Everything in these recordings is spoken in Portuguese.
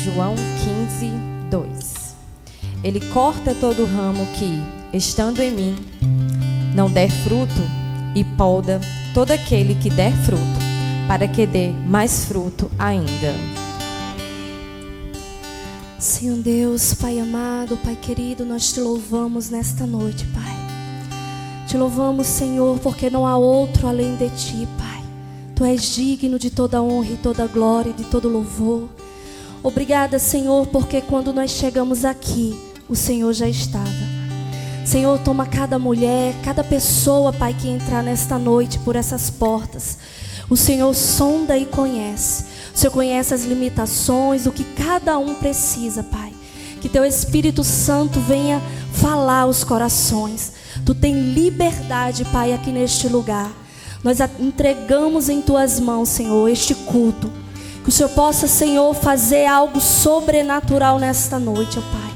João 15, 2. Ele corta todo ramo que, estando em mim, não der fruto, e poda todo aquele que der fruto, para que dê mais fruto ainda. Senhor Deus, Pai amado, Pai querido, nós te louvamos nesta noite, Pai. Te louvamos, Senhor, porque não há outro além de ti, Pai. Tu és digno de toda honra e toda glória e de todo louvor. Obrigada, Senhor, porque quando nós chegamos aqui, o Senhor já estava. Senhor, toma cada mulher, cada pessoa, Pai, que entrar nesta noite por essas portas. O Senhor sonda e conhece. O Senhor conhece as limitações, o que cada um precisa, Pai. Que Teu Espírito Santo venha falar aos corações. Tu tem liberdade, Pai, aqui neste lugar. Nós entregamos em Tuas mãos, Senhor, este culto. Que o Senhor possa, Senhor, fazer algo sobrenatural nesta noite, ó Pai.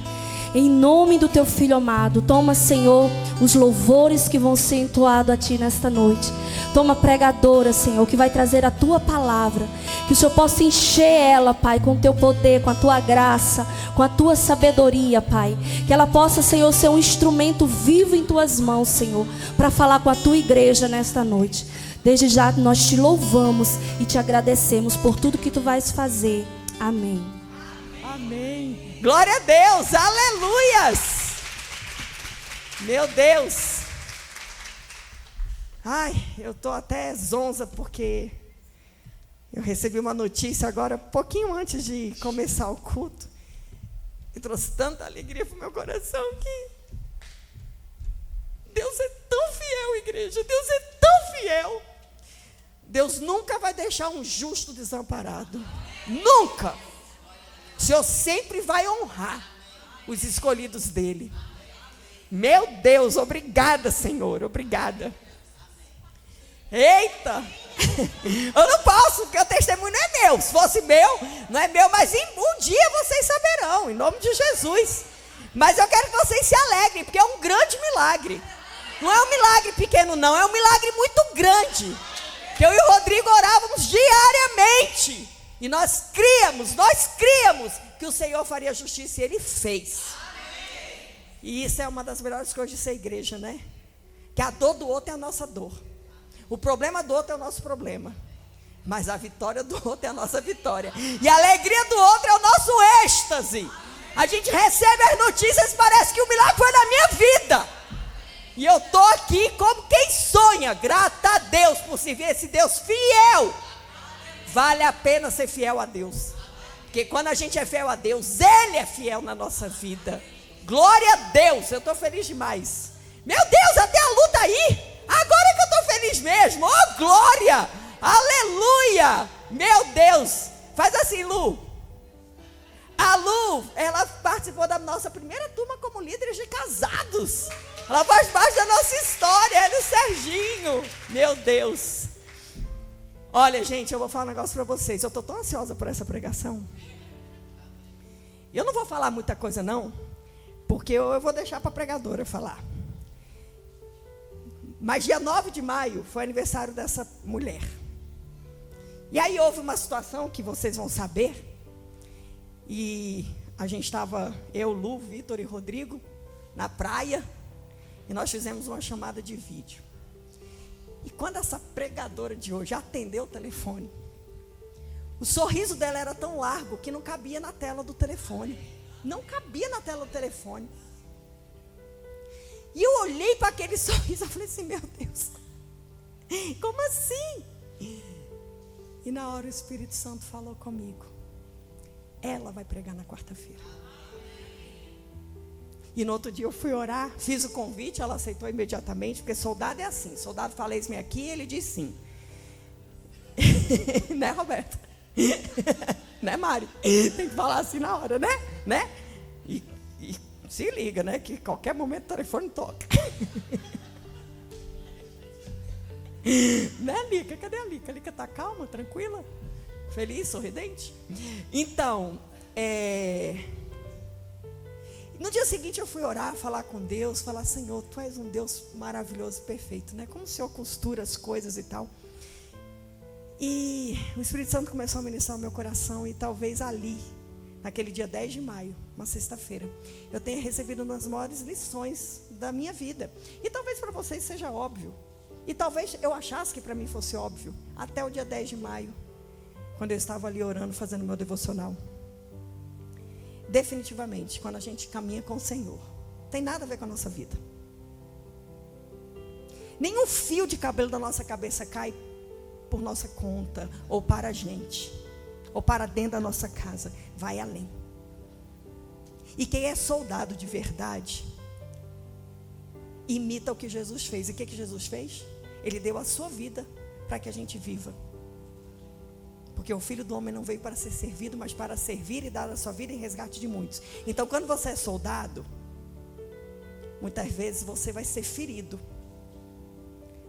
Em nome do Teu Filho amado, toma, Senhor, os louvores que vão ser entoados a Ti nesta noite. Toma a pregadora, Senhor, que vai trazer a Tua palavra. Que o Senhor possa encher ela, Pai, com o Teu poder, com a Tua graça, com a Tua sabedoria, Pai. Que ela possa, Senhor, ser um instrumento vivo em Tuas mãos, Senhor, para falar com a Tua igreja nesta noite. Desde já nós Te louvamos e Te agradecemos por tudo que Tu vais fazer. Amém. Amém. Glória a Deus, aleluias. Meu Deus. Ai, eu tô até zonza porque eu recebi uma notícia agora, pouquinho antes de começar o culto, e trouxe tanta alegria para o meu coração que Deus é tão fiel, igreja. Deus é tão fiel. Deus nunca vai deixar um justo desamparado. Nunca. O Senhor sempre vai honrar os escolhidos dele. Meu Deus, obrigada, Senhor, obrigada. Eita, eu não posso, porque o testemunho não é meu. Se fosse meu, não é meu, mas um dia vocês saberão, em nome de Jesus. Mas eu quero que vocês se alegrem, porque é um grande milagre. Não é um milagre pequeno, não, é um milagre muito grande. Que eu e o Rodrigo orávamos diariamente. E nós criamos que o Senhor faria justiça, e Ele fez. E isso é uma das melhores coisas de ser igreja, né? Que a dor do outro é a nossa dor. O problema do outro é o nosso problema. Mas a vitória do outro é a nossa vitória. E a alegria do outro é o nosso êxtase. A gente recebe as notícias, parece que o milagre foi na minha vida. E eu estou aqui como quem sonha, grata a Deus por se ver esse Deus fiel. Vale a pena ser fiel a Deus. Porque quando a gente é fiel a Deus, Ele é fiel na nossa vida. Glória a Deus, eu estou feliz demais. Meu Deus, até a luta aí. Agora que eu estou feliz mesmo. Oh, glória, aleluia. Meu Deus, faz assim, Lu. A Lu, ela participou da nossa primeira turma como líderes de casados. Ela faz parte da nossa história, ela e o Serginho. Meu Deus. Olha, gente, eu vou falar um negócio para vocês. Eu estou tão ansiosa por essa pregação. Eu não vou falar muita coisa, não, porque eu vou deixar para a pregadora falar. Mas dia 9 de maio foi aniversário dessa mulher. E aí houve uma situação que vocês vão saber. E a gente estava, eu, Lu, Vitor e Rodrigo, na praia. E nós fizemos uma chamada de vídeo. E quando essa pregadora de hoje atendeu o telefone, o sorriso dela era tão largo que não cabia na tela do telefone. Não cabia na tela do telefone. E eu olhei para aquele sorriso e falei assim, meu Deus, como assim? E na hora o Espírito Santo falou comigo, ela vai pregar na quarta-feira. E no outro dia eu fui orar, fiz o convite, ela aceitou imediatamente, porque soldado é assim, soldado fala, eis-me aqui, ele diz sim. Né, Roberto? Né, Mário? Tem que falar assim na hora, né? E se liga, né, que qualquer momento o telefone toca. Né, Lica? Cadê a Lica? A Lica tá calma, tranquila? Feliz, sorridente? Então, no dia seguinte eu fui orar, falar com Deus, falar, Senhor, Tu és um Deus maravilhoso, perfeito, né? Como o Senhor costura as coisas e tal. E o Espírito Santo começou a ministrar o meu coração, e talvez ali naquele dia 10 de maio, uma sexta-feira, eu tenha recebido uma das maiores lições da minha vida. E talvez para vocês seja óbvio. E talvez eu achasse que para mim fosse óbvio, até o dia 10 de maio, quando eu estava ali orando, fazendo meu devocional. Definitivamente, quando a gente caminha com o Senhor, tem nada a ver com a nossa vida. Nenhum fio de cabelo da nossa cabeça cai por nossa conta, ou para a gente, ou para dentro da nossa casa. Vai além. E quem é soldado de verdade, imita o que Jesus fez. E o que Jesus fez? Ele deu a sua vida para que a gente viva. Porque o Filho do Homem não veio para ser servido, mas para servir e dar a sua vida em resgate de muitos. Então, quando você é soldado, muitas vezes você vai ser ferido,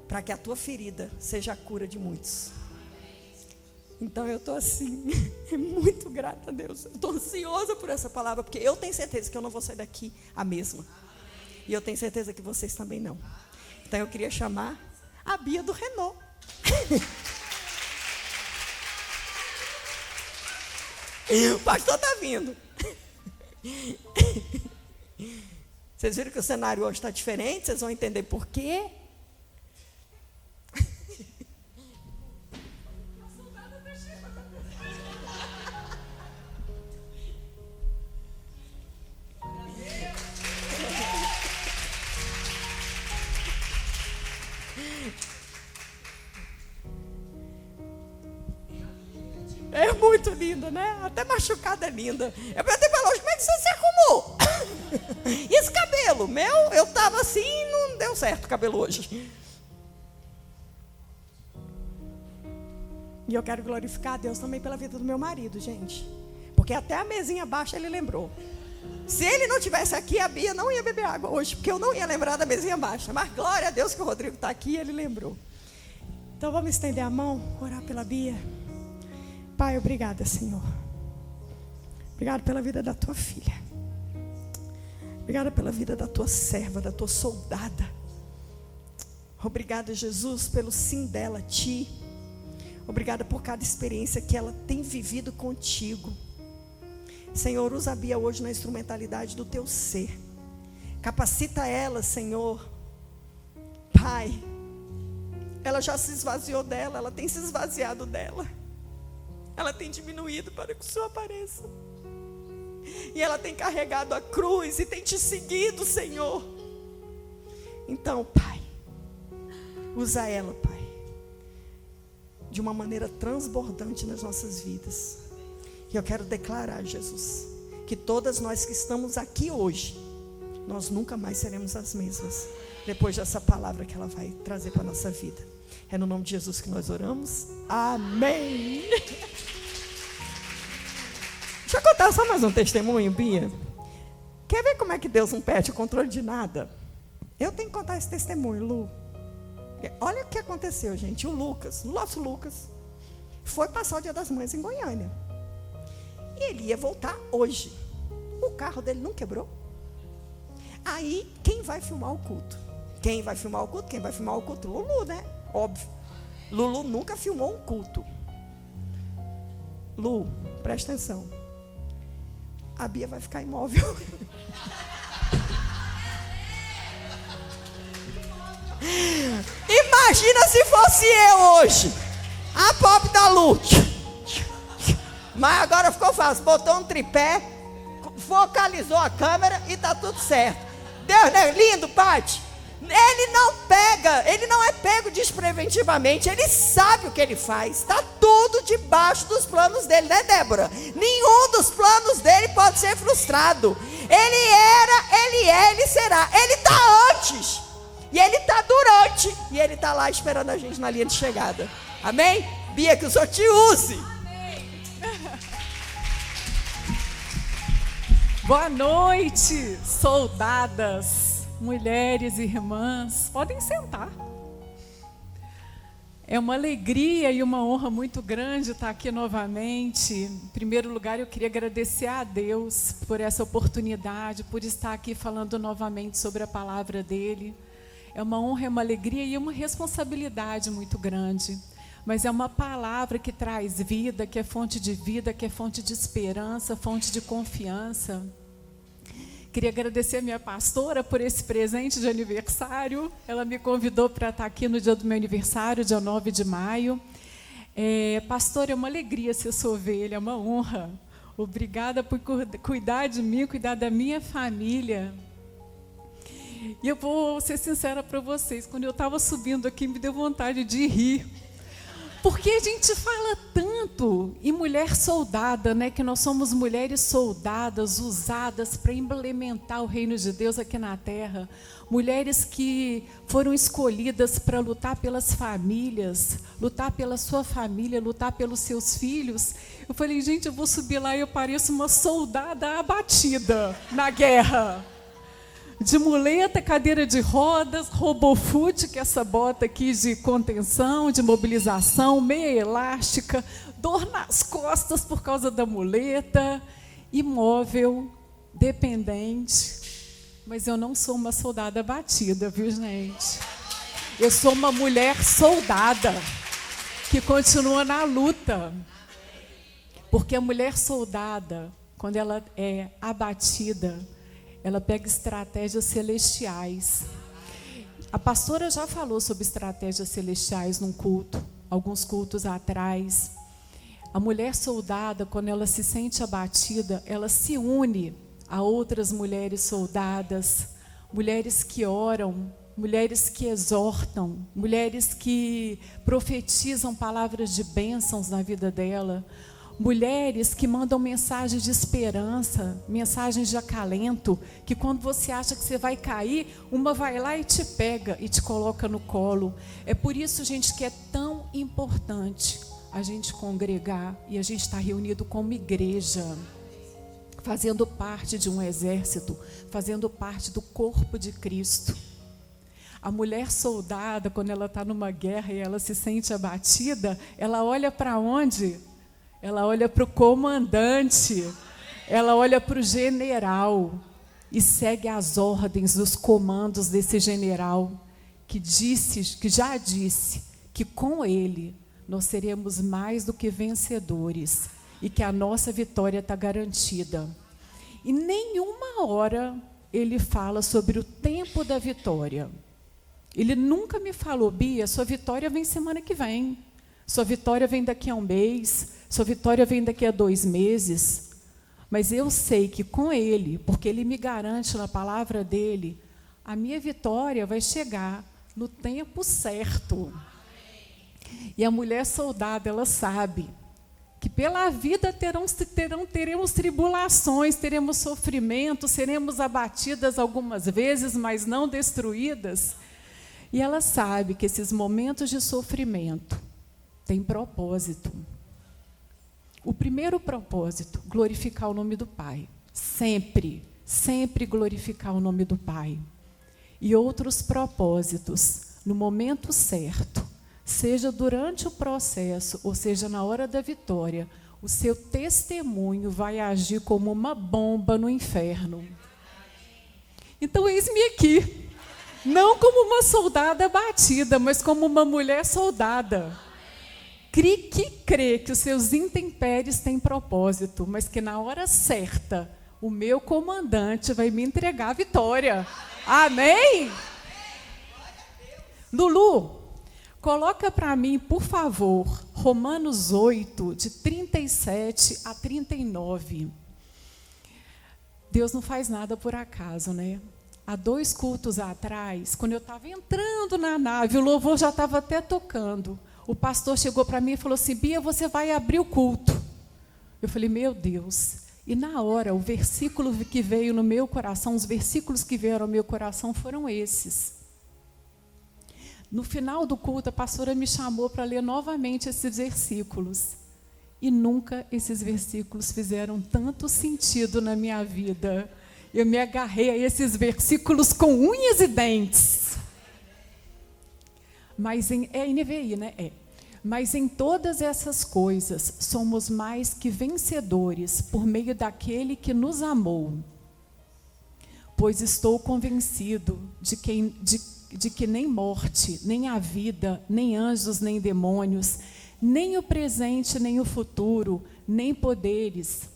para que a tua ferida seja a cura de muitos. Então eu estou assim, muito grata a Deus. Eu estou ansiosa por essa palavra, porque eu tenho certeza que eu não vou sair daqui a mesma. E eu tenho certeza que vocês também não. Então eu queria chamar a Bia do Renault. O pastor está vindo. Vocês viram que o cenário hoje está diferente? Vocês vão entender por quê. É muito linda, né? Até machucada é linda. Eu perguntei para ela hoje, como é que você se arrumou? E esse cabelo? Meu, eu estava assim e não deu certo o cabelo hoje. E eu quero glorificar a Deus também pela vida do meu marido, gente. Porque até a mesinha baixa ele lembrou. Se ele não estivesse aqui, a Bia não ia beber água hoje, porque eu não ia lembrar da mesinha baixa. Mas glória a Deus que o Rodrigo está aqui e ele lembrou. Então vamos estender a mão, orar pela Bia. Pai, obrigada, Senhor. Obrigado pela vida da tua filha. Obrigada pela vida da tua serva, da tua soldada. Obrigada, Jesus, pelo sim dela a ti. Obrigada por cada experiência que ela tem vivido contigo. Senhor, usa a Bia hoje na instrumentalidade do teu ser. Capacita ela, Senhor. Pai, ela já se esvaziou dela, ela tem se esvaziado dela. Ela tem diminuído para que o Senhor apareça. E ela tem carregado a cruz e tem te seguido, Senhor. Então, Pai, usa ela, Pai, de uma maneira transbordante nas nossas vidas. E eu quero declarar, Jesus, que todas nós que estamos aqui hoje, nós nunca mais seremos as mesmas, depois dessa palavra que ela vai trazer para a nossa vida. É no nome de Jesus que nós oramos. Amém. Deixa eu contar só mais um testemunho, Bia. Quer ver como é que Deus não perde o controle de nada? Eu tenho que contar esse testemunho, Lu. Olha o que aconteceu, gente. O Lucas, o nosso Lucas, foi passar o Dia das Mães em Goiânia. E ele ia voltar hoje. O carro dele não quebrou. Aí, quem vai filmar o culto? Quem vai filmar o culto? Quem vai filmar o culto? Lulu, né? Óbvio. Lulu nunca filmou um culto. Lu, presta atenção. A Bia vai ficar imóvel. Imagina se fosse eu hoje. A pobre da Lu. Mas agora ficou fácil. Botou um tripé, focalizou a câmera e tá tudo certo. Deus, né? Lindo, Pati. Ele não é pego despreventivamente. Ele sabe o que ele faz. Está tudo debaixo dos planos dele, né, Débora? Nenhum dos planos dele pode ser frustrado. Ele era, ele é, ele será. Ele está antes. E ele está durante. E ele está lá esperando a gente na linha de chegada. Amém? Bia, que o Senhor te use. Boa noite, soldadas, mulheres e irmãs. Podem sentar. É uma alegria e uma honra muito grande estar aqui novamente. Em primeiro lugar, eu queria agradecer a Deus por essa oportunidade, por estar aqui falando novamente sobre a palavra dele. É uma honra, é uma alegria e uma responsabilidade muito grande. mas é uma palavra que traz vida, que é fonte de vida, que é fonte de esperança, fonte de confiança. Queria agradecer a minha pastora por esse presente de aniversário. Ela me convidou para estar aqui no dia do meu aniversário, dia 9 de maio. Pastora, é uma alegria ser sua ovelha, é uma honra. Obrigada por cuidar de mim, cuidar da minha família. E eu vou ser sincera para vocês, quando eu estava subindo aqui, me deu vontade de rir. Porque a gente fala tanto em mulher soldada, né? Que nós somos mulheres soldadas, usadas para implementar o reino de Deus aqui na terra. Mulheres que foram escolhidas para lutar pelas famílias, lutar pela sua família, lutar pelos seus filhos. Eu falei, gente, eu vou subir lá e eu pareço uma soldada abatida na guerra. De muleta, cadeira de rodas, RoboFoot, que é essa bota aqui de contenção, de mobilização, meia elástica, dor nas costas por causa da muleta, imóvel, dependente. Mas eu não sou uma soldada abatida, viu, gente? Eu sou uma mulher soldada, que continua na luta. Porque a mulher soldada, quando ela é abatida, ela pega estratégias celestiais. A pastora já falou sobre estratégias celestiais num culto, alguns cultos atrás. A mulher soldada, quando ela se sente abatida, ela se une a outras mulheres soldadas, mulheres que oram, mulheres que exortam, mulheres que profetizam palavras de bênçãos na vida dela, mulheres que mandam mensagens de esperança, mensagens de acalento, que quando você acha que você vai cair, uma vai lá e te pega e te coloca no colo. É por isso, gente, que é tão importante a gente congregar e a gente estar reunido como igreja, fazendo parte de um exército, fazendo parte do corpo de Cristo. A mulher soldada, quando ela está numa guerra e ela se sente abatida, ela olha para onde? Ela olha para o comandante, ela olha para o general e segue as ordens dos comandos desse general que já disse que com ele nós seremos mais do que vencedores e que a nossa vitória está garantida. E nenhuma hora ele fala sobre o tempo da vitória. Ele nunca me falou, Bia, sua vitória vem semana que vem, sua vitória vem daqui a um mês, sua vitória vem daqui a 2 meses. Mas eu sei que com ele, porque ele me garante na palavra dele, a minha vitória vai chegar no tempo certo. E a mulher soldada, ela sabe que pela vida teremos tribulações, teremos sofrimento, seremos abatidas algumas vezes, mas não destruídas. E ela sabe que esses momentos de sofrimento têm propósito. O primeiro propósito, glorificar o nome do Pai. Sempre, sempre glorificar o nome do Pai. E outros propósitos, no momento certo, seja durante o processo, ou seja, na hora da vitória, o seu testemunho vai agir como uma bomba no inferno. Então, eis-me aqui, não como uma soldada abatida, mas como uma mulher soldada. Que crê que os seus intempéries têm propósito, mas que na hora certa, o meu comandante vai me entregar a vitória. Amém? Lulu, coloca para mim, por favor, Romanos 8, de 37 a 39. Deus não faz nada por acaso, né? Há 2 cultos atrás, quando eu estava entrando na nave, o louvor já estava até tocando. O pastor chegou para mim e falou assim, Bia, você vai abrir o culto. Eu falei, meu Deus. E na hora, o versículo que veio no meu coração, os versículos que vieram ao meu coração foram esses. No final do culto, a pastora me chamou para ler novamente esses versículos. E nunca esses versículos fizeram tanto sentido na minha vida. Eu me agarrei a esses versículos com unhas e dentes. Mas é NVI, né? Mas em todas essas coisas, somos mais que vencedores por meio daquele que nos amou. Pois estou convencido de que nem morte, nem a vida, nem anjos, nem demônios, nem o presente, nem o futuro, nem poderes,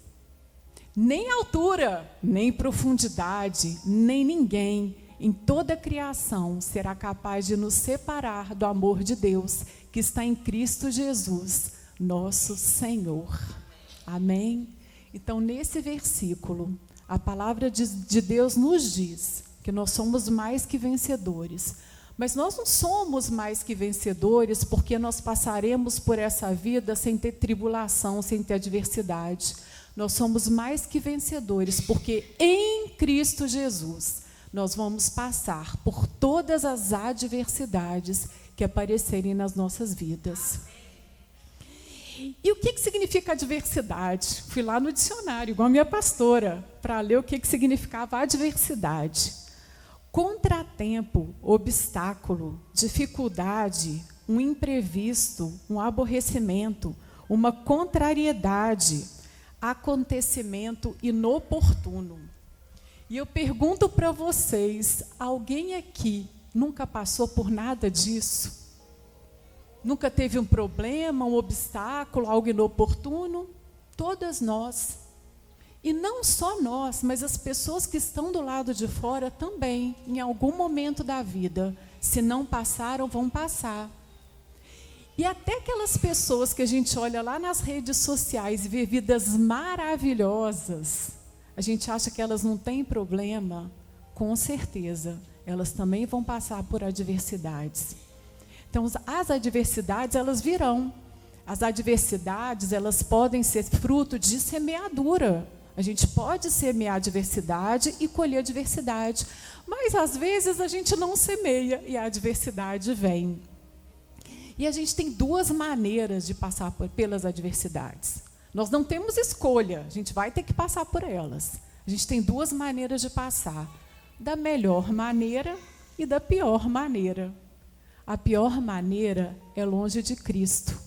nem altura, nem profundidade, nem ninguém em toda a criação será capaz de nos separar do amor de Deus que está em Cristo Jesus, nosso Senhor. Amém? Então, nesse versículo, a palavra de Deus nos diz que nós somos mais que vencedores. Mas nós não somos mais que vencedores porque nós passaremos por essa vida sem ter tribulação, sem ter adversidade. Nós somos mais que vencedores porque em Cristo Jesus nós vamos passar por todas as adversidades que aparecerem nas nossas vidas. E o que significa adversidade? Fui lá no dicionário, igual a minha pastora, para ler o que significava adversidade. Contratempo, obstáculo, dificuldade, um imprevisto, um aborrecimento, uma contrariedade, acontecimento inoportuno. E eu pergunto para vocês, alguém aqui nunca passou por nada disso? Nunca teve um problema, um obstáculo, algo inoportuno? Todas nós. E não só nós, mas as pessoas que estão do lado de fora também, em algum momento da vida. Se não passaram, vão passar. E até aquelas pessoas que a gente olha lá nas redes sociais e vê vidas maravilhosas, a gente acha que elas não têm problema? Com certeza, elas também vão passar por adversidades. Então, as adversidades, elas virão. As adversidades, elas podem ser fruto de semeadura. A gente pode semear adversidade e colher adversidade. Mas, às vezes, a gente não semeia e a adversidade vem. E a gente tem duas maneiras de passar pelas adversidades. Nós não temos escolha, a gente vai ter que passar por elas. A gente tem duas maneiras de passar. Da melhor maneira e da pior maneira. A pior maneira é longe de Cristo.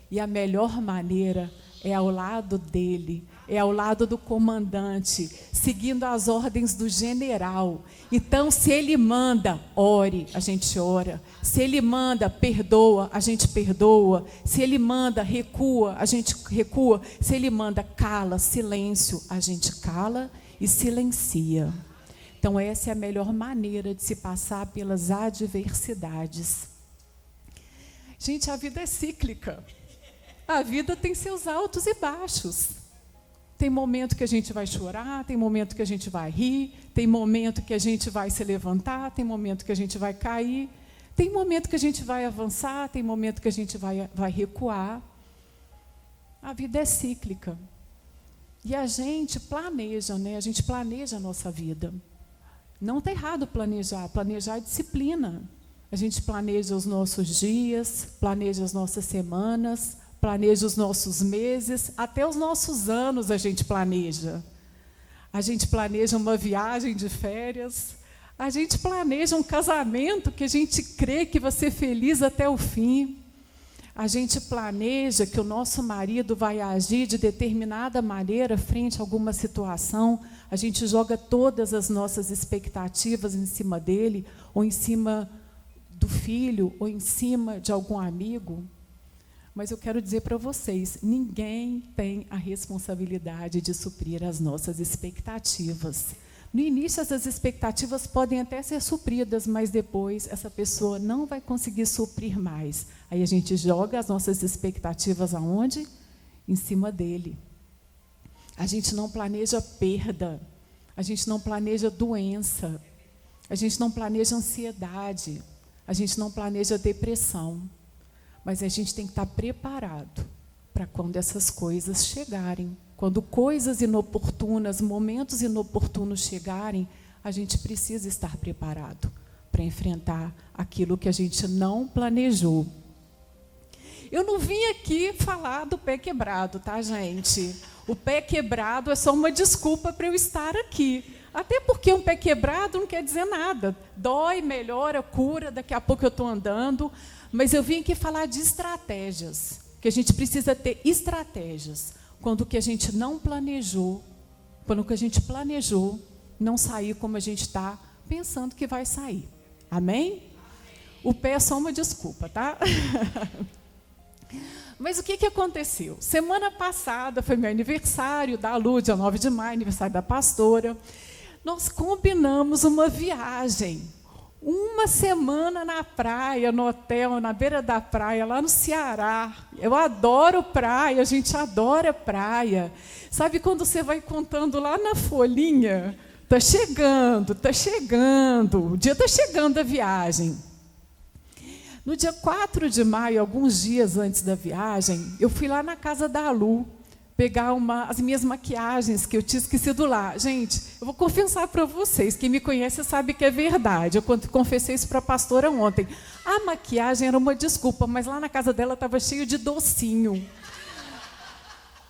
E a melhor maneira é ao lado dele, é ao lado do comandante, seguindo as ordens do general. Então, se ele manda, ore, a gente ora. Se ele manda, perdoa, a gente perdoa. Se ele manda, recua, a gente recua. Se ele manda, cala, silêncio, a gente cala e silencia. Então, essa é a melhor maneira de se passar pelas adversidades. Gente, a vida é cíclica. A vida tem seus altos e baixos. Tem momento que a gente vai chorar, tem momento que a gente vai rir, tem momento que a gente vai se levantar, tem momento que a gente vai cair, tem momento que a gente vai avançar, tem momento que a gente vai recuar. A vida é cíclica. E a gente planeja, né? A gente planeja a nossa vida. Não está errado planejar, planejar é disciplina. A gente planeja os nossos dias, planeja as nossas semanas, planeja os nossos meses, até os nossos anos a gente planeja. A gente planeja uma viagem de férias, a gente planeja um casamento que a gente crê que vai ser feliz até o fim. A gente planeja que o nosso marido vai agir de determinada maneira frente a alguma situação. A gente joga todas as nossas expectativas em cima dele, ou em cima do filho, ou em cima de algum amigo. Mas eu quero dizer para vocês, ninguém tem a responsabilidade de suprir as nossas expectativas. No início, essas expectativas podem até ser supridas, mas depois essa pessoa não vai conseguir suprir mais. Aí a gente joga as nossas expectativas aonde? Em cima dele. A gente não planeja perda, a gente não planeja doença, a gente não planeja ansiedade, a gente não planeja depressão. Mas a gente tem que estar preparado para quando essas coisas chegarem. Quando coisas inoportunas, momentos inoportunos chegarem, a gente precisa estar preparado para enfrentar aquilo que a gente não planejou. Eu não vim aqui falar do pé quebrado, tá, gente? O pé quebrado é só uma desculpa para eu estar aqui. Até porque um pé quebrado não quer dizer nada. Dói, melhora, cura, daqui a pouco eu estou andando. Mas eu vim aqui falar de estratégias, que a gente precisa ter estratégias. Quando o que a gente não planejou, quando o que a gente planejou não sair como a gente está pensando que vai sair. Amém? O pé é só uma desculpa, tá? Mas o que aconteceu? Semana passada foi meu aniversário, da Lu, dia 9 de maio, aniversário da pastora. Nós combinamos uma viagem. Uma semana na praia, no hotel, na beira da praia, lá no Ceará. Eu adoro praia, a gente adora praia. Sabe quando você vai contando lá na folhinha? Tá chegando, o dia tá chegando a viagem. No dia 4 de maio, alguns dias antes da viagem, eu fui lá na casa da Lu, pegar as minhas maquiagens que eu tinha esquecido lá. Gente, eu vou confessar para vocês, quem me conhece sabe que é verdade. Eu confessei isso para a pastora ontem. A maquiagem era uma desculpa, mas lá na casa dela estava cheio de docinho.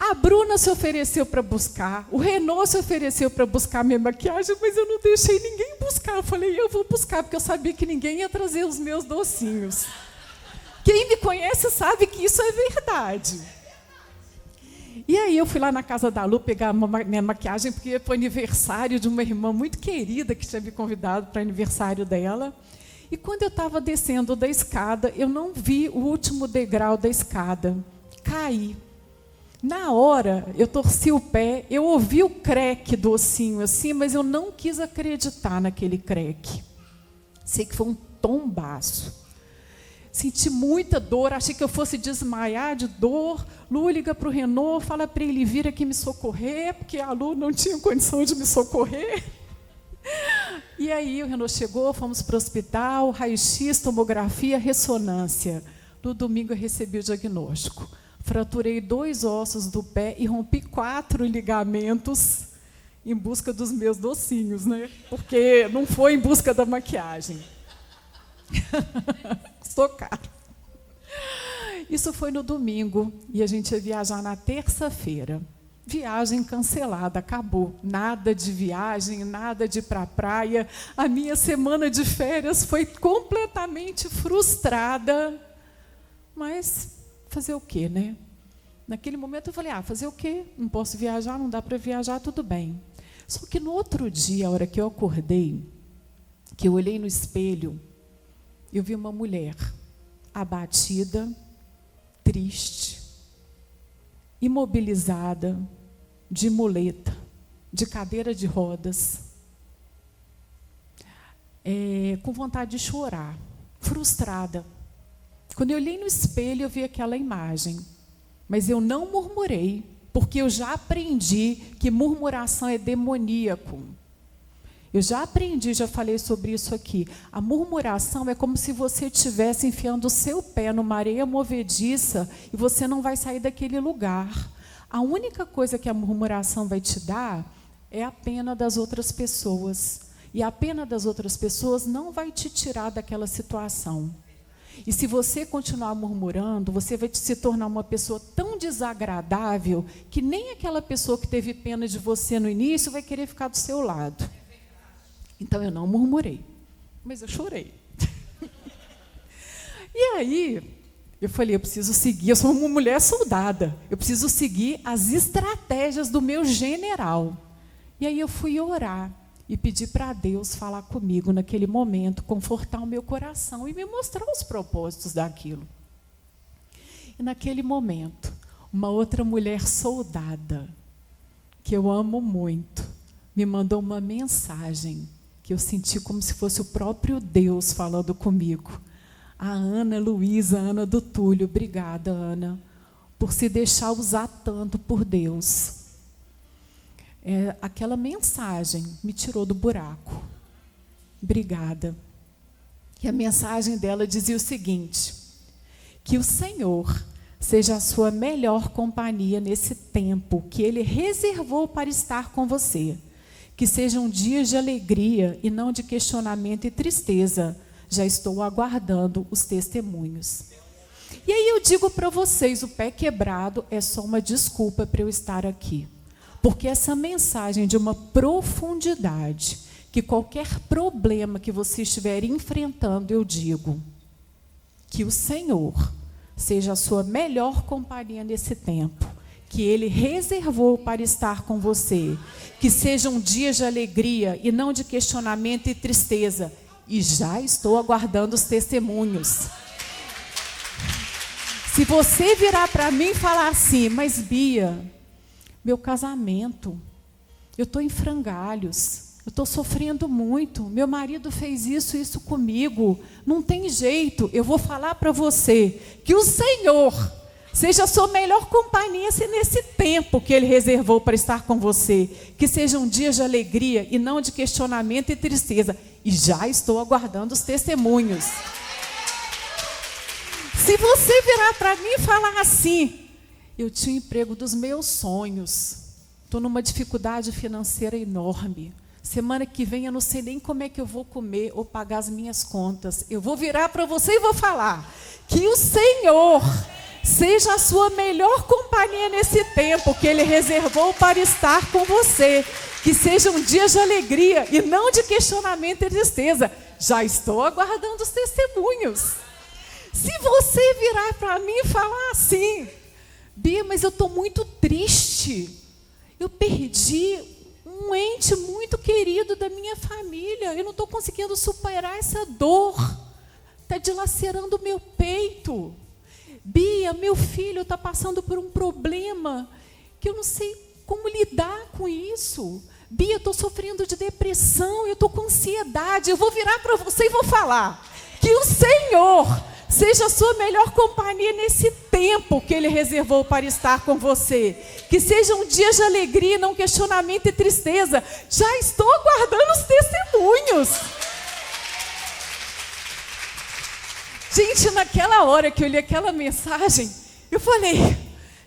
A Bruna se ofereceu para buscar, o Renault se ofereceu para buscar minha maquiagem, mas eu não deixei ninguém buscar. Eu falei, eu vou buscar, porque eu sabia que ninguém ia trazer os meus docinhos. Quem me conhece sabe que isso é verdade. E aí eu fui lá na casa da Lu pegar minha maquiagem, porque foi aniversário de uma irmã muito querida que tinha me convidado para o aniversário dela. E quando eu estava descendo da escada, eu não vi o último degrau da escada. Caí. Na hora, eu torci o pé, eu ouvi o creque do ossinho assim, mas eu não quis acreditar naquele creque. Sei que foi um tombaço. Senti muita dor, achei que eu fosse desmaiar de dor. Lu liga para o Renault, fala para ele vir aqui me socorrer, porque a Lu não tinha condição de me socorrer. E aí o Renault chegou, fomos para o hospital, raio-x, tomografia, ressonância. No domingo eu recebi o diagnóstico. Fraturei 2 ossos do pé e rompi 4 ligamentos em busca dos meus docinhos, né? Porque não foi em busca da maquiagem. Estou caro. Isso foi no domingo e a gente ia viajar na terça-feira. Viagem cancelada, acabou. Nada de viagem, nada de ir para a praia. A minha semana de férias foi completamente frustrada. Mas fazer o quê, né? Naquele momento eu falei, fazer o quê? Não posso viajar, não dá para viajar, tudo bem. Só que no outro dia, a hora que eu acordei, que eu olhei no espelho, eu vi uma mulher abatida, triste, imobilizada, de muleta, de cadeira de rodas, com vontade de chorar, frustrada. Quando eu olhei no espelho, eu vi aquela imagem, mas eu não murmurei, porque eu já aprendi que murmuração é demoníaco. Eu já aprendi, já falei sobre isso aqui. A murmuração é como se você estivesse enfiando o seu pé numa areia movediça e você não vai sair daquele lugar. A única coisa que a murmuração vai te dar é a pena das outras pessoas. E a pena das outras pessoas não vai te tirar daquela situação. E se você continuar murmurando, você vai se tornar uma pessoa tão desagradável que nem aquela pessoa que teve pena de você no início vai querer ficar do seu lado. Então, eu não murmurei, mas eu chorei. E aí, eu falei, eu preciso seguir, eu sou uma mulher soldada, eu preciso seguir as estratégias do meu general. E aí eu fui orar e pedi para Deus falar comigo naquele momento, confortar o meu coração e me mostrar os propósitos daquilo. E naquele momento, uma outra mulher soldada, que eu amo muito, me mandou uma mensagem que eu senti como se fosse o próprio Deus falando comigo. A Ana Luísa, Ana do Túlio, obrigada, Ana, por se deixar usar tanto por Deus. Aquela mensagem me tirou do buraco. Obrigada. E a mensagem dela dizia o seguinte: que o Senhor seja a sua melhor companhia nesse tempo que Ele reservou para estar com você. Que sejam dias de alegria e não de questionamento e tristeza. Já estou aguardando os testemunhos. E aí eu digo para vocês, o pé quebrado é só uma desculpa para eu estar aqui. Porque essa mensagem de uma profundidade, que qualquer problema que você estiver enfrentando, eu digo, que o Senhor seja a sua melhor companhia nesse tempo, que Ele reservou para estar com você, que sejam dias de alegria e não de questionamento e tristeza. E já estou aguardando os testemunhos. Se você virar para mim e falar assim, mas Bia, meu casamento, eu estou em frangalhos, eu estou sofrendo muito, meu marido fez isso comigo, não tem jeito, eu vou falar para você que o Senhor seja a sua melhor companhia nesse tempo que Ele reservou para estar com você, que seja um dia de alegria e não de questionamento e tristeza, e já estou aguardando os testemunhos. Se você virar para mim e falar assim, eu tinha o emprego dos meus sonhos, estou numa dificuldade financeira enorme, semana que vem eu não sei nem como é que eu vou comer ou pagar as minhas contas, eu vou virar para você e vou falar que o Senhor seja a sua melhor companhia nesse tempo que Ele reservou para estar com você, que seja um dia de alegria e não de questionamento e tristeza. Já estou aguardando os testemunhos. Se você virar para mim e falar assim, Bia, mas eu estou muito triste, eu perdi um ente muito querido da minha família, eu não estou conseguindo superar essa dor, está dilacerando o meu peito. Bia, meu filho está passando por um problema que eu não sei como lidar com isso. Bia, eu estou sofrendo de depressão, eu estou com ansiedade. Eu vou virar para você e vou falar que o Senhor seja a sua melhor companhia nesse tempo que Ele reservou para estar com você. Que seja um dia de alegria, não questionamento e tristeza. Já estou aguardando os testemunhos. Gente, naquela hora que eu li aquela mensagem, eu falei,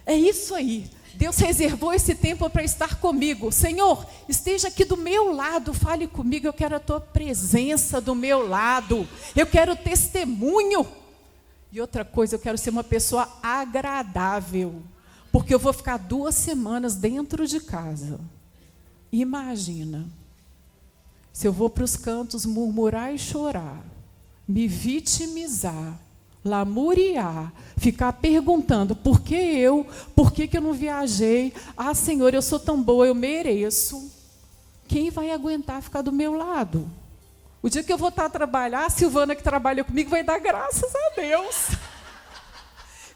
é isso aí. Deus reservou esse tempo para estar comigo. Senhor, esteja aqui do meu lado, fale comigo, eu quero a tua presença do meu lado. Eu quero testemunho. E outra coisa, eu quero ser uma pessoa agradável, porque eu vou ficar 2 semanas dentro de casa. Imagina, se eu vou para os cantos murmurar e chorar, me vitimizar, lamuriar, ficar perguntando, por que eu não viajei? Ah, Senhor, eu sou tão boa, eu mereço. Quem vai aguentar ficar do meu lado? O dia que eu voltar a trabalhar, a Silvana que trabalha comigo vai dar graças a Deus.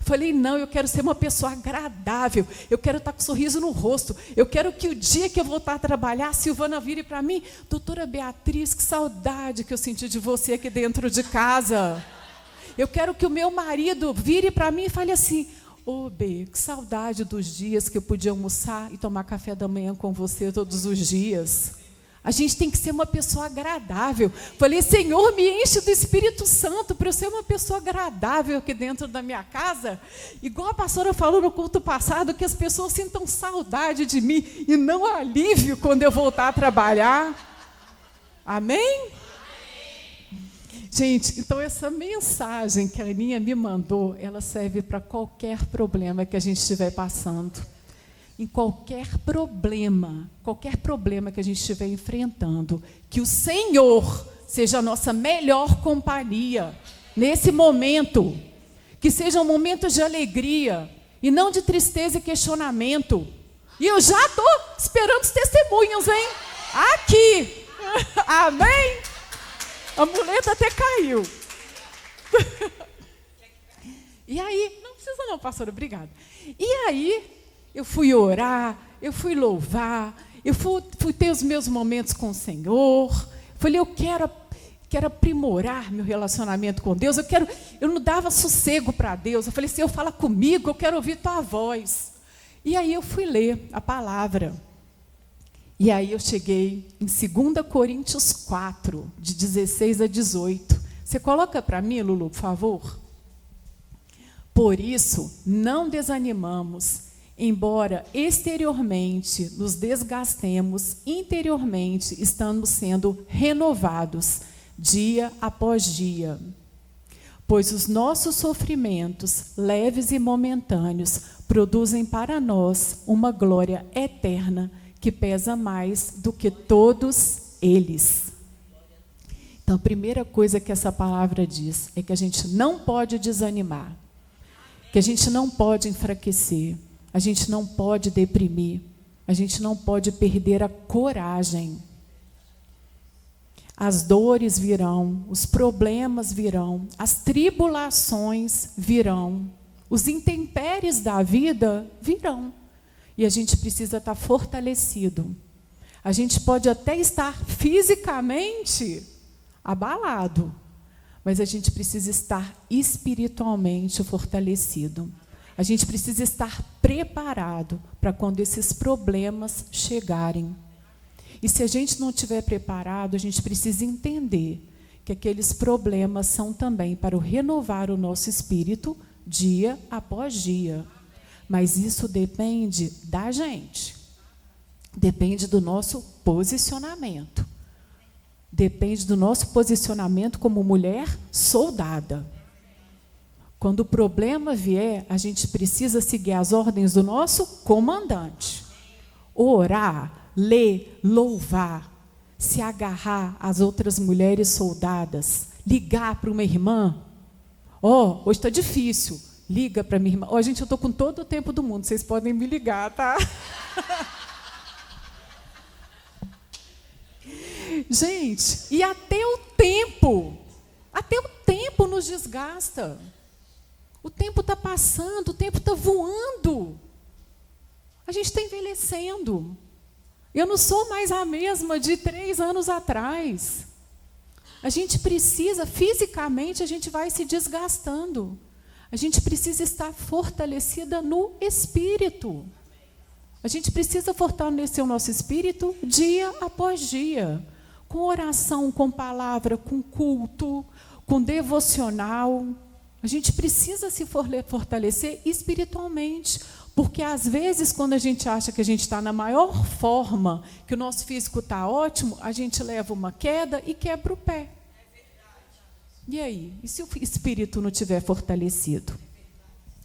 Falei, não, eu quero ser uma pessoa agradável, eu quero estar com um sorriso no rosto, eu quero que o dia que eu voltar a trabalhar, a Silvana vire para mim, doutora Beatriz, que saudade que eu senti de você aqui dentro de casa. Eu quero que o meu marido vire para mim e fale assim, ô Bê, que saudade dos dias que eu podia almoçar e tomar café da manhã com você todos os dias. A gente tem que ser uma pessoa agradável. Falei, Senhor, me enche do Espírito Santo para eu ser uma pessoa agradável aqui dentro da minha casa. Igual a pastora falou no culto passado, que as pessoas sintam saudade de mim e não alívio quando eu voltar a trabalhar. Amém? Gente, então essa mensagem que a Aninha me mandou, ela serve para qualquer problema que a gente estiver passando. Em qualquer problema que a gente estiver enfrentando, que o Senhor seja a nossa melhor companhia nesse momento, que seja um momento de alegria e não de tristeza e questionamento. E eu já estou esperando os testemunhos, hein? Aqui. Amém? A muleta até caiu. E aí, não precisa não, pastora, obrigada. E aí, eu fui orar, eu fui louvar, eu fui ter os meus momentos com o Senhor. Falei, eu quero aprimorar meu relacionamento com Deus. Eu não dava sossego para Deus. Eu falei, Senhor, fala comigo, eu quero ouvir tua voz. E aí eu fui ler a palavra. E aí eu cheguei em 2 Coríntios 4, de 16 a 18. Você coloca para mim, Lulu, por favor? Por isso, não desanimamos. Embora exteriormente nos desgastemos, interiormente estamos sendo renovados dia após dia. Pois os nossos sofrimentos, leves e momentâneos, produzem para nós uma glória eterna que pesa mais do que todos eles. Então, a primeira coisa que essa palavra diz é que a gente não pode desanimar, que a gente não pode enfraquecer, a gente não pode deprimir, a gente não pode perder a coragem. As dores virão, os problemas virão, as tribulações virão, Os intempéries da vida virão. E a gente precisa estar fortalecido. A gente pode até estar fisicamente abalado, mas a gente precisa estar espiritualmente fortalecido. A gente precisa estar preparado para quando esses problemas chegarem. E se a gente não estiver preparado, a gente precisa entender que aqueles problemas são também para renovar o nosso espírito dia após dia. Mas isso depende da gente. Depende do nosso posicionamento. Depende do nosso posicionamento como mulher soldada. Quando o problema vier, a gente precisa seguir as ordens do nosso comandante. Orar, ler, louvar, se agarrar às outras mulheres soldadas, ligar para uma irmã. Hoje está difícil. Liga para minha irmã. Gente, eu estou com todo o tempo do mundo, vocês podem me ligar, tá? Gente, e até o tempo nos desgasta. O tempo está passando, o tempo está voando. A gente está envelhecendo. Eu não sou mais a mesma de 3 anos atrás. A gente precisa, fisicamente, a gente vai se desgastando. A gente precisa estar fortalecida no espírito. A gente precisa fortalecer o nosso espírito dia após dia. Com oração, com palavra, com culto, com devocional. A gente precisa se fortalecer espiritualmente. Porque, às vezes, quando a gente acha que a gente está na maior forma, que o nosso físico está ótimo, a gente leva uma queda e quebra o pé. E aí? E se o espírito não estiver fortalecido?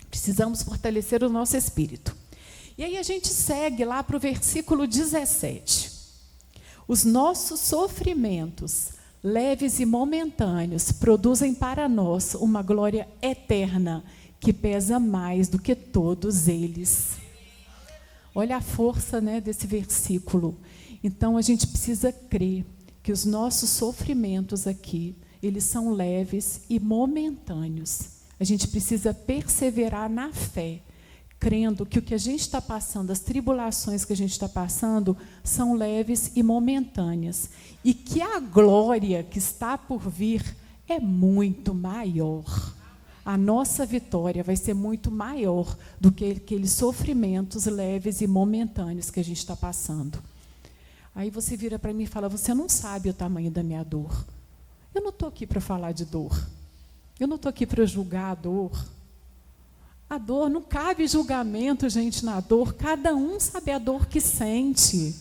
Precisamos fortalecer o nosso espírito. E aí a gente segue lá para o versículo 17. Os nossos sofrimentos, leves e momentâneos, produzem para nós uma glória eterna, que pesa mais do que todos eles. Olha a força, né, desse versículo. Então, a gente precisa crer que os nossos sofrimentos aqui, eles são leves e momentâneos. A gente precisa perseverar na fé, crendo que o que a gente está passando, as tribulações que a gente está passando, são leves e momentâneas. E que a glória que está por vir é muito maior. A nossa vitória vai ser muito maior do que aqueles sofrimentos leves e momentâneos que a gente está passando. Aí você vira para mim e fala, você não sabe o tamanho da minha dor. Eu não estou aqui para falar de dor. Eu não estou aqui para julgar a dor. A dor, não cabe julgamento, gente, na dor. Cada um sabe a dor que sente.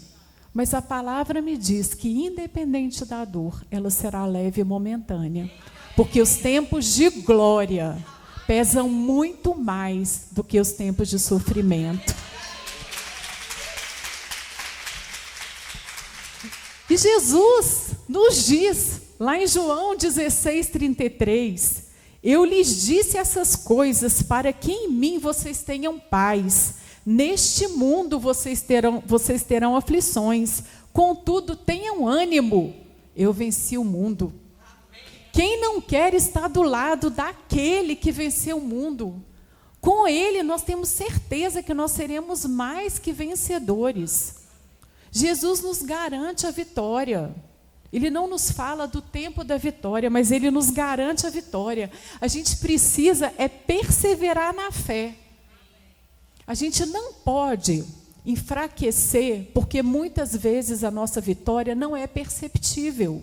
Mas a palavra me diz que, independente da dor, ela será leve e momentânea. Porque os tempos de glória pesam muito mais do que os tempos de sofrimento. E Jesus nos diz, lá em João 16:33, eu lhes disse essas coisas para que em mim vocês tenham paz. Neste mundo vocês terão aflições, contudo tenham ânimo, eu venci o mundo. Quem não quer estar do lado daquele que venceu o mundo? Com ele nós temos certeza que nós seremos mais que vencedores. Jesus nos garante a vitória. Ele não nos fala do tempo da vitória, mas ele nos garante a vitória. A gente precisa perseverar na fé. A gente não pode enfraquecer, porque muitas vezes a nossa vitória não é perceptível.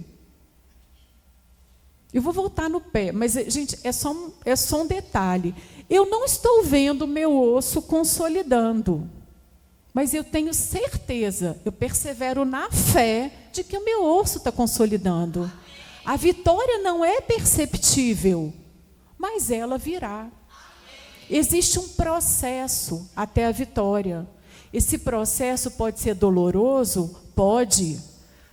Eu vou voltar no pé, mas, gente, é só um detalhe. Eu não estou vendo o meu osso consolidando, mas eu tenho certeza, eu persevero na fé de que o meu osso está consolidando. A vitória não é perceptível, mas ela virá. Existe um processo até a vitória. Esse processo pode ser doloroso? Pode.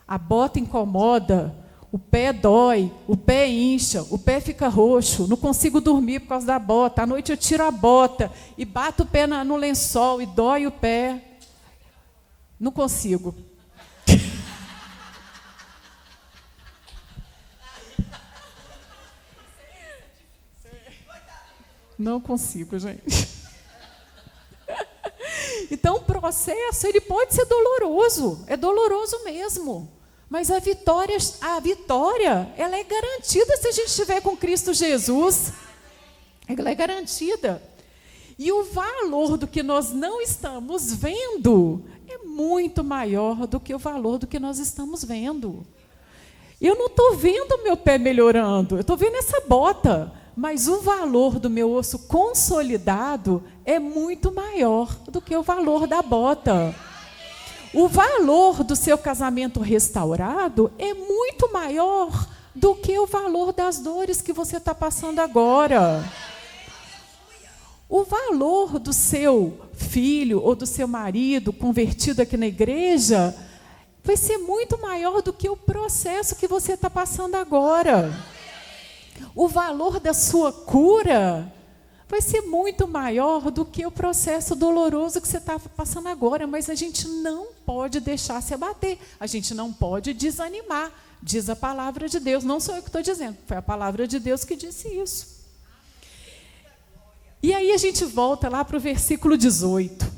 A bota incomoda. O pé dói, o pé incha, o pé fica roxo, não consigo dormir por causa da bota. À noite eu tiro a bota e bato o pé no lençol e dói o pé. Não consigo. Não consigo, gente. Então, o processo, ele pode ser doloroso. É doloroso mesmo. Mas a vitória, ela é garantida se a gente estiver com Cristo Jesus. Ela é garantida. E o valor do que nós não estamos vendo é muito maior do que o valor do que nós estamos vendo. Eu não estou vendo o meu pé melhorando, eu estou vendo essa bota, mas o valor do meu osso consolidado é muito maior do que o valor da bota. O valor do seu casamento restaurado é muito maior do que o valor das dores que você está passando agora. O valor do seu filho ou do seu marido convertido aqui na igreja vai ser muito maior do que o processo que você está passando agora. O valor da sua cura vai ser muito maior do que o processo doloroso que você está passando agora. Mas a gente não pode deixar se abater, a gente não pode desanimar, diz a palavra de Deus. Não sou eu que estou dizendo, foi a palavra de Deus que disse isso. E aí a gente volta lá para o versículo 18.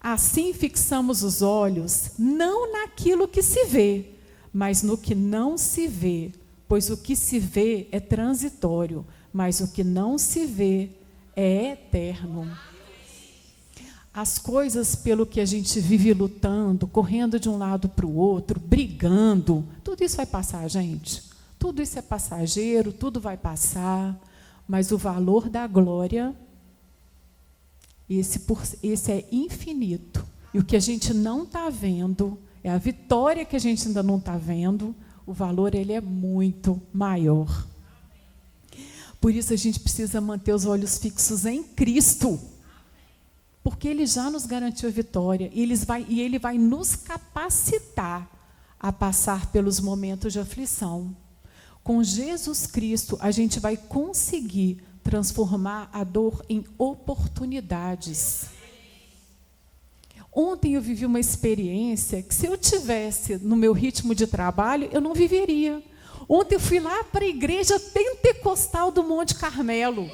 Assim fixamos os olhos, não naquilo que se vê, mas no que não se vê. Pois o que se vê é transitório, mas o que não se vê é eterno. As coisas pelo que a gente vive lutando, correndo de um lado para o outro, brigando, tudo isso vai passar, gente. Tudo isso é passageiro, tudo vai passar. Mas o valor da glória, esse é infinito. E o que a gente não está vendo, é a vitória que a gente ainda não está vendo, o valor ele é muito maior. Por isso a gente precisa manter os olhos fixos em Cristo, porque Ele já nos garantiu a vitória, e Ele vai nos capacitar a passar pelos momentos de aflição. Com Jesus Cristo, a gente vai conseguir transformar a dor em oportunidades. Ontem eu vivi uma experiência que, se eu tivesse no meu ritmo de trabalho, eu não viveria. Ontem eu fui lá para a igreja pentecostal do Monte Carmelo.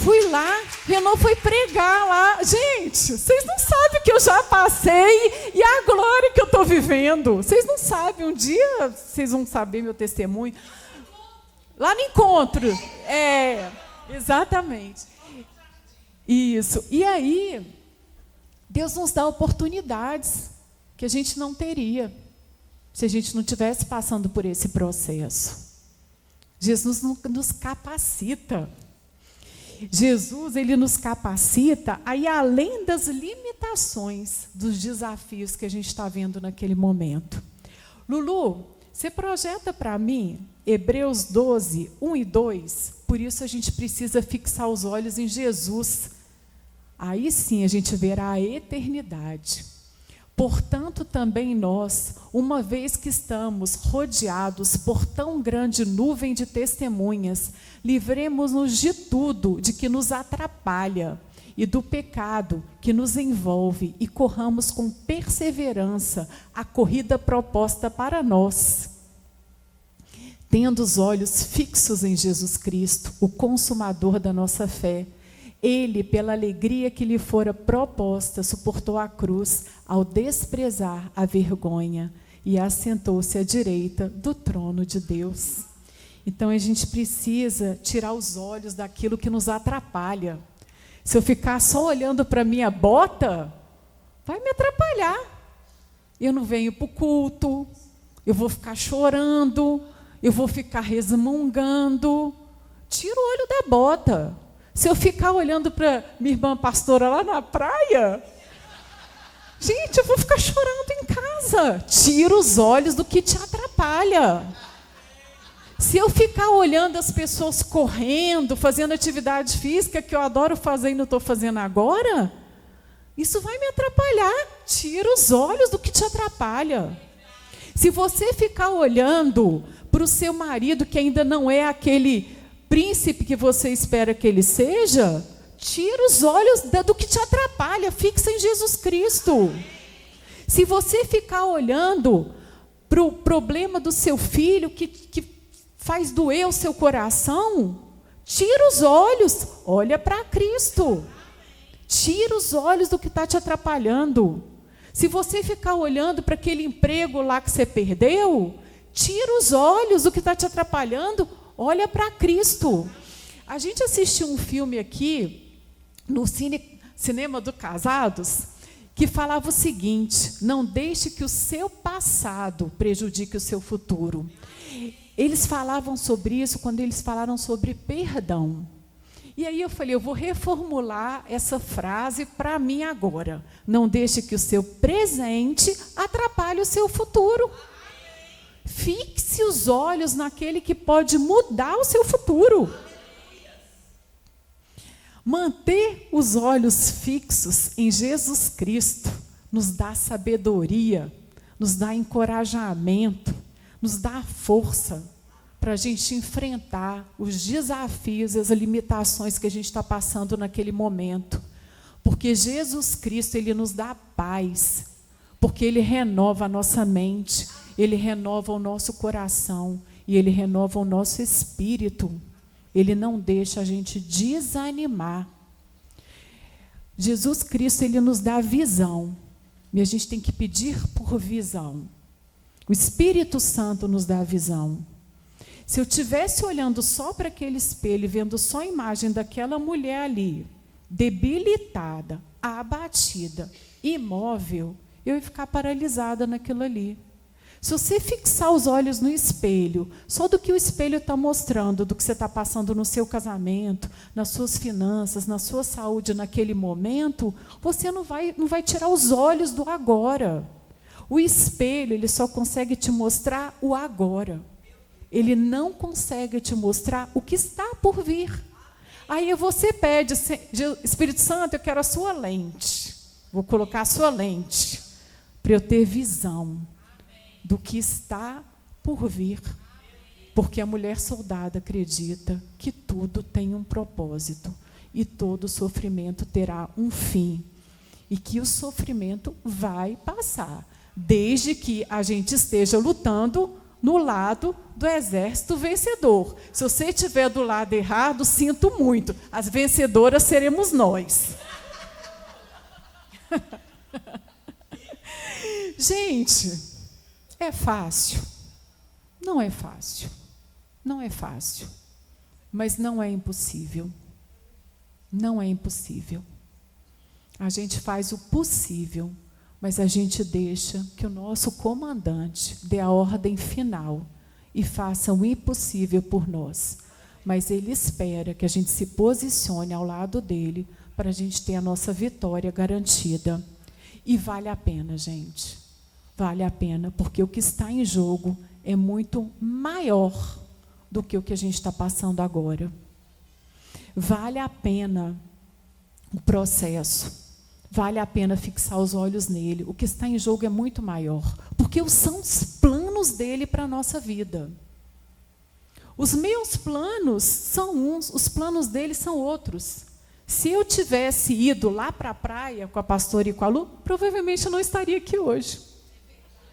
Fui lá, Renan foi pregar lá. Gente, vocês não sabem o que eu já passei e a glória que eu estou vivendo. Vocês não sabem, um dia vocês vão saber meu testemunho. Lá no encontro. Exatamente. Isso. E aí, Deus nos dá oportunidades que a gente não teria se a gente não estivesse passando por esse processo. Jesus nos capacita. Jesus, ele nos capacita a ir além das limitações, dos desafios que a gente está vendo naquele momento. Lulu, você projeta para mim Hebreus 12, 1 e 2, por isso a gente precisa fixar os olhos em Jesus. Aí sim a gente verá a eternidade. Portanto, também nós, uma vez que estamos rodeados por tão grande nuvem de testemunhas, livremos-nos de tudo de que nos atrapalha e do pecado que nos envolve e corramos com perseverança a corrida proposta para nós. Tendo os olhos fixos em Jesus Cristo, o consumador da nossa fé, Ele, pela alegria que lhe fora proposta, suportou a cruz ao desprezar a vergonha e assentou-se à direita do trono de Deus. Então a gente precisa tirar os olhos daquilo que nos atrapalha. Se eu ficar só olhando para a minha bota, vai me atrapalhar. Eu não venho para o culto, eu vou ficar chorando, eu vou ficar resmungando. Tira o olho da bota. Se eu ficar olhando para minha irmã pastora lá na praia, gente, eu vou ficar chorando em casa. Tira os olhos do que te atrapalha. Se eu ficar olhando as pessoas correndo, fazendo atividade física, que eu adoro fazer e não estou fazendo agora, isso vai me atrapalhar. Tira os olhos do que te atrapalha. Se você ficar olhando para o seu marido, que ainda não é aquele príncipe que você espera que ele seja, tira os olhos do que te atrapalha, fixa em Jesus Cristo. Se você ficar olhando para o problema do seu filho que faz doer o seu coração, Tira os olhos, olha para Cristo. Tira os olhos do que está te atrapalhando. Se você ficar olhando para aquele emprego lá que você perdeu, tira os olhos do que está te atrapalhando, olha para Cristo. A gente assistiu um filme aqui, no Cinema do Casados, que falava o seguinte: não deixe que o seu passado prejudique o seu futuro. Eles falavam sobre isso quando eles falaram sobre perdão. E aí eu falei, eu vou reformular essa frase para mim agora. Não deixe que o seu presente atrapalhe o seu futuro. Fixe os olhos naquele que pode mudar o seu futuro. Manter os olhos fixos em Jesus Cristo nos dá sabedoria, nos dá encorajamento, nos dá força para a gente enfrentar os desafios e as limitações que a gente está passando naquele momento. Porque Jesus Cristo, Ele nos dá paz, porque Ele renova a nossa mente, Ele renova o nosso coração e Ele renova o nosso espírito. Ele não deixa a gente desanimar. Jesus Cristo, Ele nos dá visão, e a gente tem que pedir por visão. O Espírito Santo nos dá a visão. Se eu estivesse olhando só para aquele espelho, vendo só a imagem daquela mulher ali, debilitada, abatida, imóvel, eu ia ficar paralisada naquilo ali. Se você fixar os olhos no espelho, só do que o espelho está mostrando, do que você está passando no seu casamento, nas suas finanças, na sua saúde naquele momento, você não vai tirar os olhos do agora. O espelho, ele só consegue te mostrar o agora. Ele não consegue te mostrar o que está por vir. Aí você pede, Espírito Santo, eu quero a sua lente. Vou colocar a sua lente para eu ter visão do que está por vir. Porque a mulher soldada acredita que tudo tem um propósito e todo sofrimento terá um fim. E que o sofrimento vai passar, desde que a gente esteja lutando no lado do exército vencedor. Se você estiver do lado errado, sinto muito. As vencedoras seremos nós. Gente, é fácil? Não é fácil. Não é fácil. Mas não é impossível. Não é impossível. A gente faz o possível, mas a gente deixa que o nosso comandante dê a ordem final e faça o impossível por nós. Mas ele espera que a gente se posicione ao lado dele para a gente ter a nossa vitória garantida. E vale a pena, gente. Vale a pena, porque o que está em jogo é muito maior do que o que a gente está passando agora. Vale a pena o processo. Vale a pena fixar os olhos nele. O que está em jogo é muito maior, porque são os planos dele para a nossa vida. Os meus planos são uns, os planos dele são outros. Se eu tivesse ido lá para a praia com a pastora e com a Lu, provavelmente eu não estaria aqui hoje.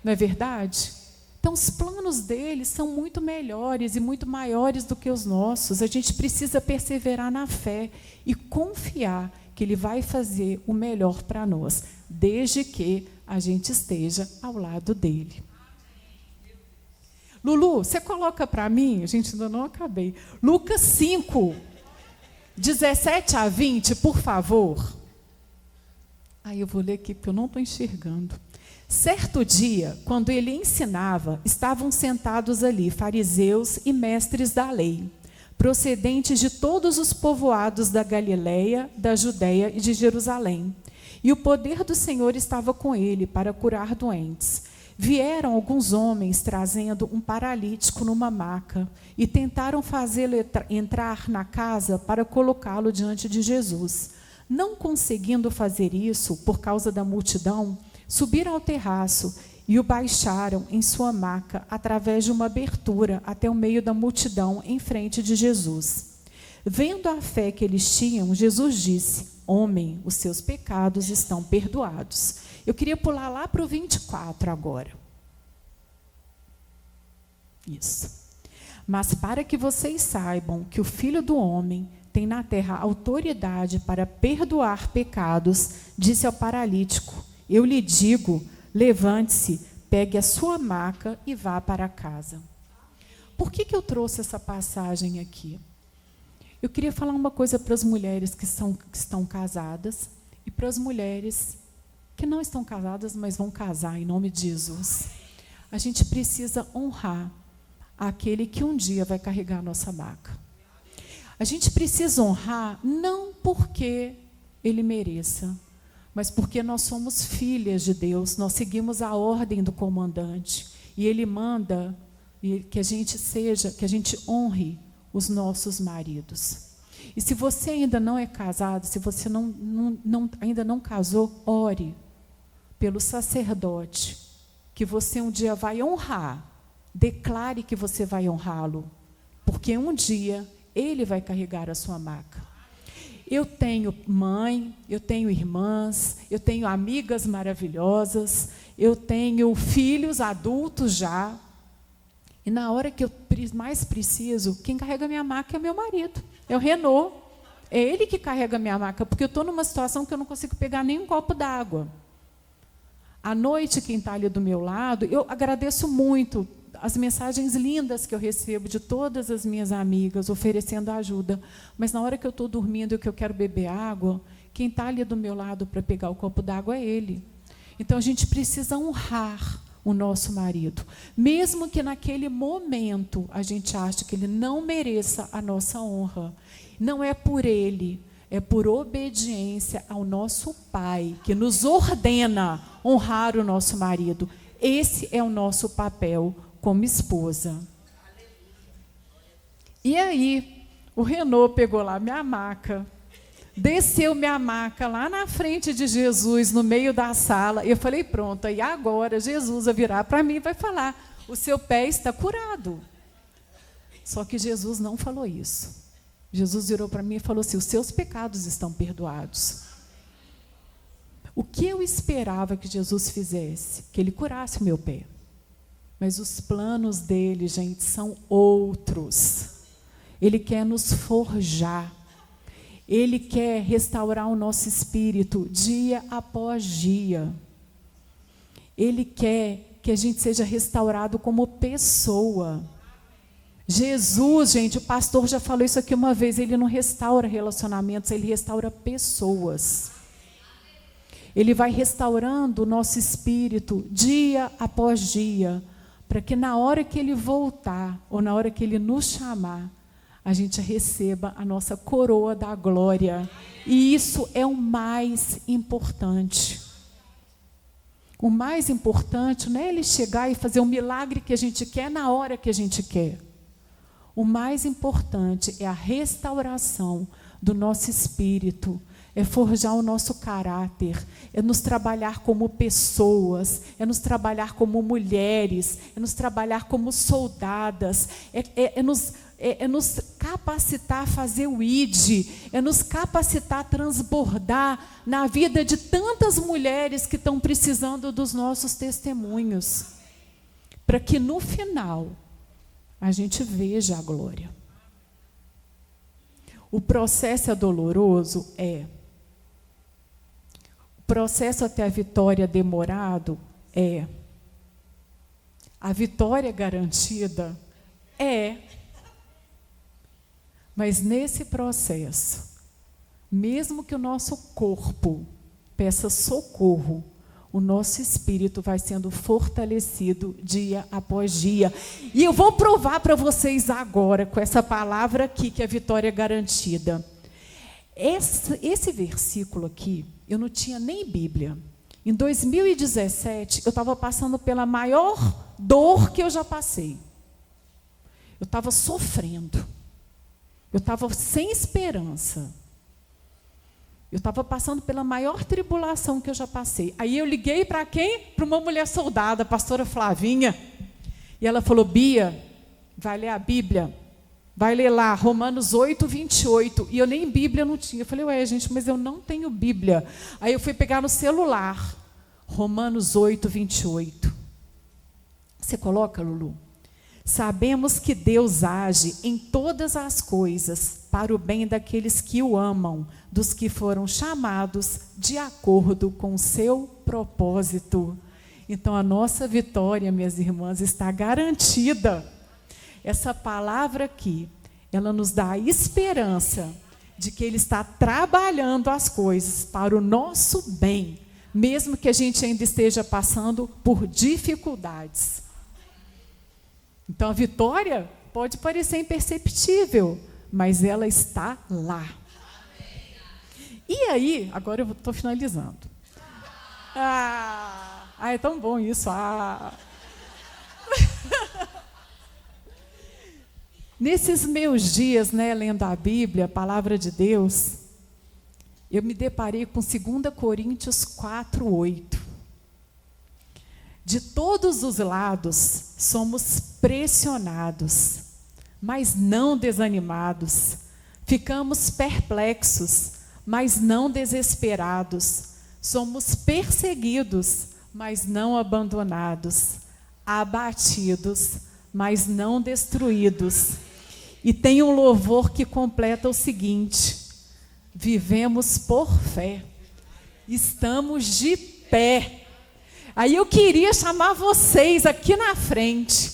Não é verdade? Então, os planos dele são muito melhores e muito maiores do que os nossos. A gente precisa perseverar na fé e confiar que ele vai fazer o melhor para nós, desde que a gente esteja ao lado dele. Lulu, você coloca para mim, a gente ainda não acabei, Lucas 5, 17 a 20, por favor. Eu vou ler aqui, porque eu não estou enxergando. Certo dia, quando ele ensinava, estavam sentados ali fariseus e mestres da lei, procedentes de todos os povoados da Galileia, da Judeia e de Jerusalém. E o poder do Senhor estava com ele para curar doentes. Vieram alguns homens trazendo um paralítico numa maca e tentaram fazê-lo entrar na casa para colocá-lo diante de Jesus. Não conseguindo fazer isso por causa da multidão, subiram ao terraço e o baixaram em sua maca através de uma abertura até o meio da multidão em frente de Jesus. Vendo a fé que eles tinham, Jesus disse: homem, os seus pecados estão perdoados. Eu queria pular lá para o 24 agora. Isso. Mas para que vocês saibam que o Filho do Homem tem na terra autoridade para perdoar pecados, disse ao paralítico: eu lhe digo, levante-se, pegue a sua maca e vá para casa. Por que eu trouxe essa passagem aqui? Eu queria falar uma coisa para as mulheres que estão casadas e para as mulheres que não estão casadas, mas vão casar, em nome de Jesus. A gente precisa honrar aquele que um dia vai carregar a nossa maca. A gente precisa honrar não porque ele mereça, mas porque nós somos filhas de Deus, nós seguimos a ordem do comandante, e ele manda que a gente honre os nossos maridos. E se você ainda não é casado, se você ainda não casou, ore pelo sacerdote, que você um dia vai honrar. Declare que você vai honrá-lo, porque um dia ele vai carregar a sua maca. Eu tenho mãe, eu tenho irmãs, eu tenho amigas maravilhosas, eu tenho filhos adultos já, e na hora que eu mais preciso, quem carrega a minha maca é meu marido, é o Renault. É ele que carrega a minha maca, porque eu estou numa situação que eu não consigo pegar nem um copo d'água. À noite, quem está ali do meu lado, eu agradeço muito as mensagens lindas que eu recebo de todas as minhas amigas, oferecendo ajuda. Mas na hora que eu estou dormindo e que eu quero beber água, quem está ali do meu lado para pegar o copo d'água é ele. Então, a gente precisa honrar o nosso marido. Mesmo que naquele momento a gente ache que ele não mereça a nossa honra. Não é por ele, é por obediência ao nosso Pai, que nos ordena honrar o nosso marido. Esse é o nosso papel como esposa. E aí, o Renault pegou lá minha maca, desceu minha maca lá na frente de Jesus, no meio da sala, e eu falei, pronto, e agora Jesus vai virar para mim e vai falar, o seu pé está curado. Só que Jesus não falou isso. Jesus virou para mim e falou assim, os seus pecados estão perdoados. O que eu esperava que Jesus fizesse? Que ele curasse o meu pé. Mas os planos dele, gente, são outros. Ele quer nos forjar. Ele quer restaurar o nosso espírito dia após dia. Ele quer que a gente seja restaurado como pessoa. Jesus, gente, o pastor já falou isso aqui uma vez, ele não restaura relacionamentos, ele restaura pessoas. Ele vai restaurando o nosso espírito dia após dia, para que na hora que ele voltar, ou na hora que ele nos chamar, a gente receba a nossa coroa da glória. E isso é o mais importante. O mais importante não é ele chegar e fazer o milagre que a gente quer na hora que a gente quer. O mais importante é a restauração do nosso espírito, é forjar o nosso caráter, é nos trabalhar como pessoas, é nos trabalhar como mulheres, é nos trabalhar como soldadas, é nos capacitar a fazer o ID, é nos capacitar a transbordar na vida de tantas mulheres que estão precisando dos nossos testemunhos, para que no final a gente veja a glória. O processo é doloroso? É. O processo até a vitória demorado? É. A vitória garantida? É. Mas nesse processo, mesmo que o nosso corpo peça socorro, o nosso espírito vai sendo fortalecido dia após dia. E eu vou provar para vocês agora, com essa palavra aqui, que a vitória é garantida. Esse versículo aqui, eu não tinha nem Bíblia. Em 2017, eu estava passando pela maior dor que eu já passei. Eu estava sofrendo. Eu estava sem esperança. Eu estava passando pela maior tribulação que eu já passei. Aí eu liguei para quem? Para uma mulher soldada, a pastora Flavinha. E ela falou, Bia, vai ler a Bíblia. Vai ler lá, Romanos 8, 28. E eu nem Bíblia não tinha. Eu falei, ué, gente, mas eu não tenho Bíblia. Aí eu fui pegar no celular. Romanos 8, 28. Você coloca, Lulu? Sabemos que Deus age em todas as coisas para o bem daqueles que o amam, dos que foram chamados de acordo com o seu propósito. Então, a nossa vitória, minhas irmãs, está garantida. Essa palavra aqui, ela nos dá a esperança de que Ele está trabalhando as coisas para o nosso bem, mesmo que a gente ainda esteja passando por dificuldades. Então, a vitória pode parecer imperceptível, mas ela está lá. E aí, agora eu estou finalizando. É tão bom isso. Nesses meus dias, lendo a Bíblia, a palavra de Deus, eu me deparei com 2 Coríntios 4:8. De todos os lados somos pressionados, mas não desanimados. Ficamos perplexos, mas não desesperados. Somos perseguidos, mas não abandonados. Abatidos, mas não destruídos. E tem um louvor que completa o seguinte: vivemos por fé, estamos de pé. Aí eu queria chamar vocês aqui na frente,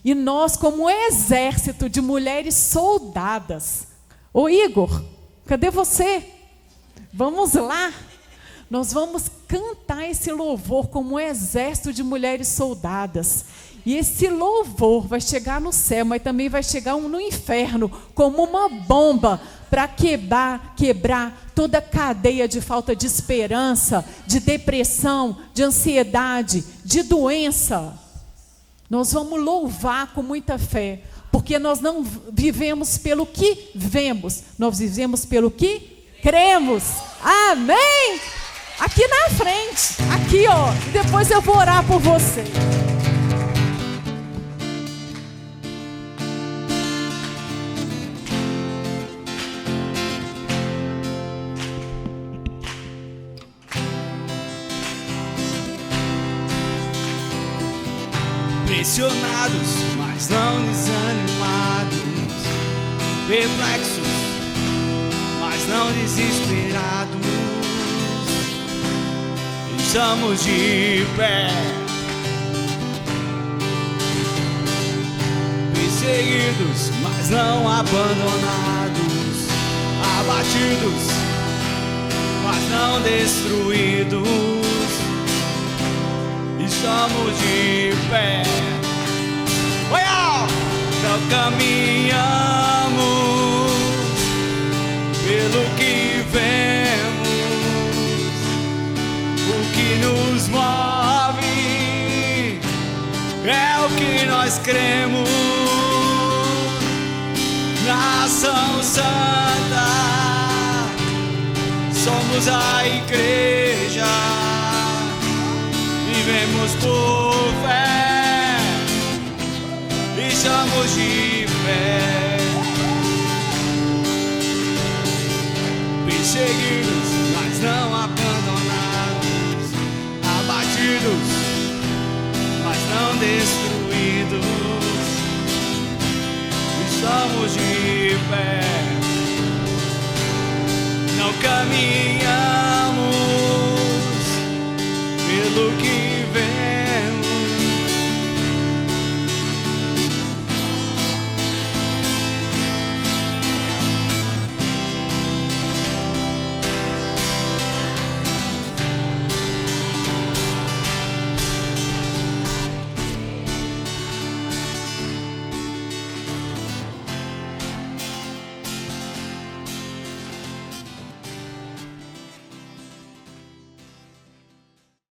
e nós, como um exército de mulheres soldadas. Ô Igor, cadê você? Vamos lá. Nós vamos cantar esse louvor como um exército de mulheres soldadas. E esse louvor vai chegar no céu, mas também vai chegar no inferno, como uma bomba, para quebrar toda a cadeia de falta de esperança, de depressão, de ansiedade, de doença. Nós vamos louvar com muita fé, porque nós não vivemos pelo que vemos, nós vivemos pelo que cremos. Amém? Aqui na frente, aqui ó, depois eu vou orar por você. Pressionados, mas não desanimados, perplexos, mas não desesperados. Estamos de pé, perseguidos, mas não abandonados, abatidos, mas não destruídos. Estamos de pé. Não caminhamos pelo que vemos, o que nos move é o que nós cremos. Nação Santa, somos a igreja, vivemos por fé, estamos de pé. Perseguidos, mas não abandonados, abatidos, mas não destruídos. Estamos de pé, não caminhamos pelo que vem.